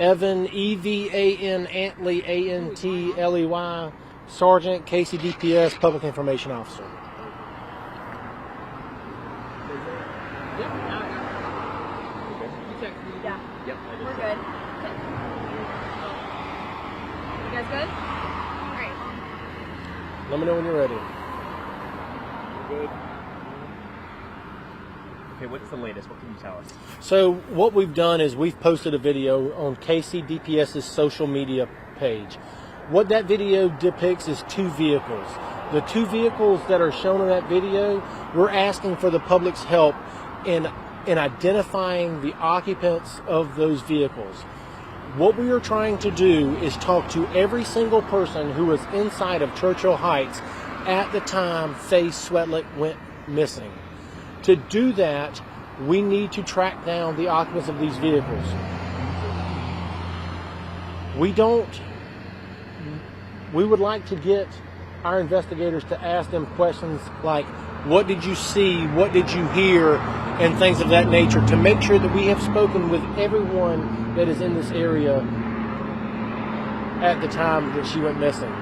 Evan, E-V-A-N, Antley, A-N-T-L-E-Y, Sergeant, Cayce DPS, Public Information Officer. Yeah. Yep. We're good. You guys good? All right. Let me know when you're ready. Good. Okay, what's the latest? What can you tell us? So what we've done is we've posted a video on Cayce DPS's social media page. What that video depicts is two vehicles. The two vehicles that are shown in that video, we're asking for the public's help in identifying the occupants of those vehicles. What we are trying to do is talk to every single person who was inside of Churchill Heights at the time Faye Swetlik went missing. To do that, we need to track down the occupants of these vehicles. We would like to get our investigators to ask them questions like, what did you see, what did you hear, and things of that nature, to make sure that we have spoken with everyone that is in this area at the time that she went missing.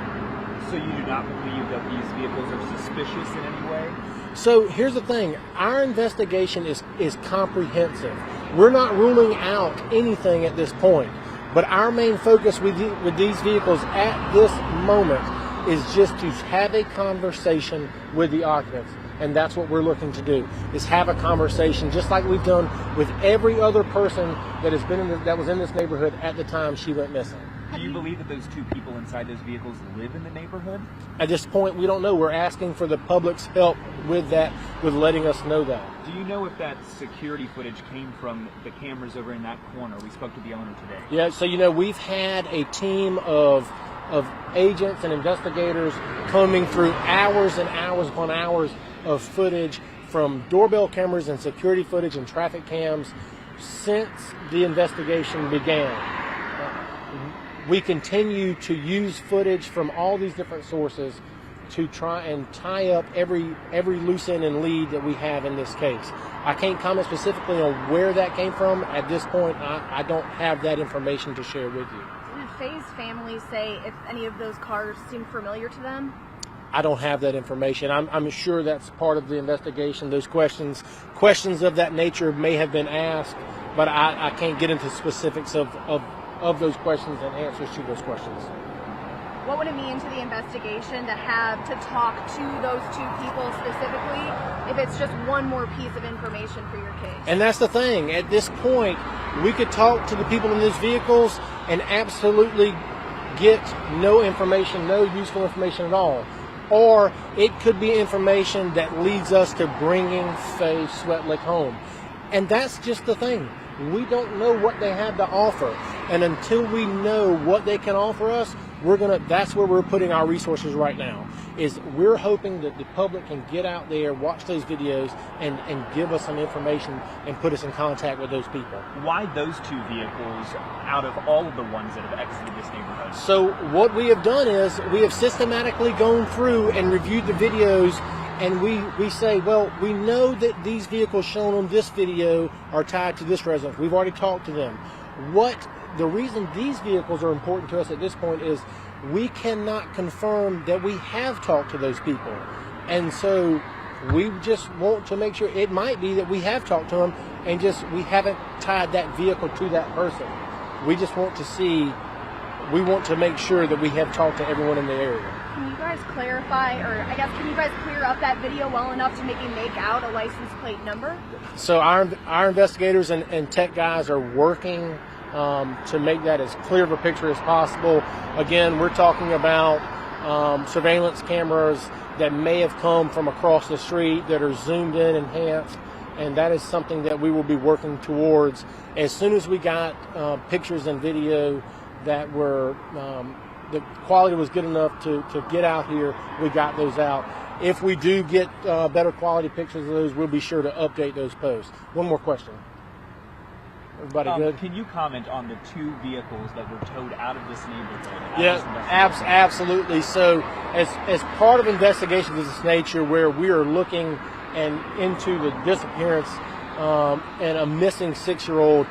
So you do not believe that these vehicles are suspicious in any way? So here's the thing, our investigation is comprehensive. We're not ruling out anything at this point, but our main focus with these vehicles at this moment is just to have a conversation with the occupants. And that's what we're looking to do, is have a conversation just like we've done with every other person that has been that was in this neighborhood at the time she went missing. Do you believe that those two people inside those vehicles live in the neighborhood? At this point, we don't know. We're asking for the public's help with that, with letting us know that. Do you know if that security footage came from the cameras over in that corner? We spoke to the owner today. Yeah, so we've had a team of agents and investigators combing through hours and hours upon hours of footage from doorbell cameras and security footage and traffic cams since the investigation began. We continue to use footage from all these different sources to try and tie up every loose end and lead that we have in this case. I can't comment specifically on where that came from. At this point, I don't have that information to share with you. Did Faye's family say if any of those cars seemed familiar to them? I don't have that information. I'm sure that's part of the investigation. Those questions of that nature may have been asked, but I can't get into specifics of those questions and answers to those questions. What would it mean to the investigation to talk to those two people specifically if it's just one more piece of information for your case? And that's the thing. At this point, we could talk to the people in these vehicles and absolutely get no information, no useful information at all. Or it could be information that leads us to bringing Faye Swetlik home. And that's just the thing. We don't know what they have to offer. And until we know what they can offer us, that's where we're putting our resources right now, is we're hoping that the public can get out there, watch those videos, and give us some information and put us in contact with those people. Why those two vehicles out of all of the ones that have exited this neighborhood? So what we have done is we have systematically gone through and reviewed the videos, and we say, well, we know that these vehicles shown on this video are tied to this residence. We've already talked to them. The reason these vehicles are important to us at this point is we cannot confirm that we have talked to those people. And so we just want to make sure, it might be that we have talked to them and we haven't tied that vehicle to that person. We just want to make sure that we have talked to everyone in the area. Can you guys clarify, or I guess can you guys clear up that video well enough to maybe make out a license plate number? So our investigators and tech guys are working to make that as clear of a picture as possible. Again, we're talking about surveillance cameras that may have come from across the street that are zoomed in, enhanced, and that is something that we will be working towards. As soon as we got pictures and video that were the quality was good enough to get out here, we got those out. If we do get better quality pictures of those, we'll be sure to update those posts. One more question. Everybody good? Can you comment on the two vehicles that were towed out of this neighborhood? Yeah, absolutely. So as part of investigations of this nature, where we are looking into the disappearance and a missing 6-year-old,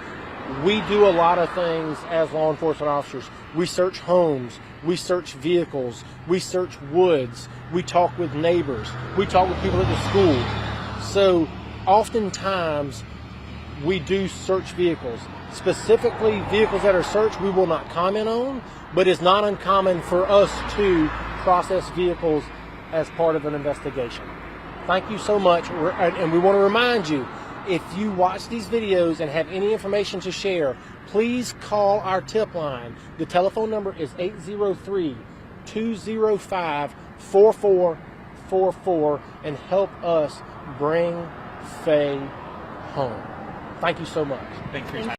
We do a lot of things as law enforcement officers. We search homes, we search vehicles, we search woods, we talk with neighbors, we talk with people at the school. So oftentimes we do search vehicles. Specifically, vehicles that are searched we will not comment on, but it's not uncommon for us to process vehicles as part of an investigation. Thank you so much, and we want to remind you, if you watch these videos and have any information to share, please call our tip line. The telephone number is 803-205-4444 and help us bring Faye home. Thank you so much. Thanks for your time.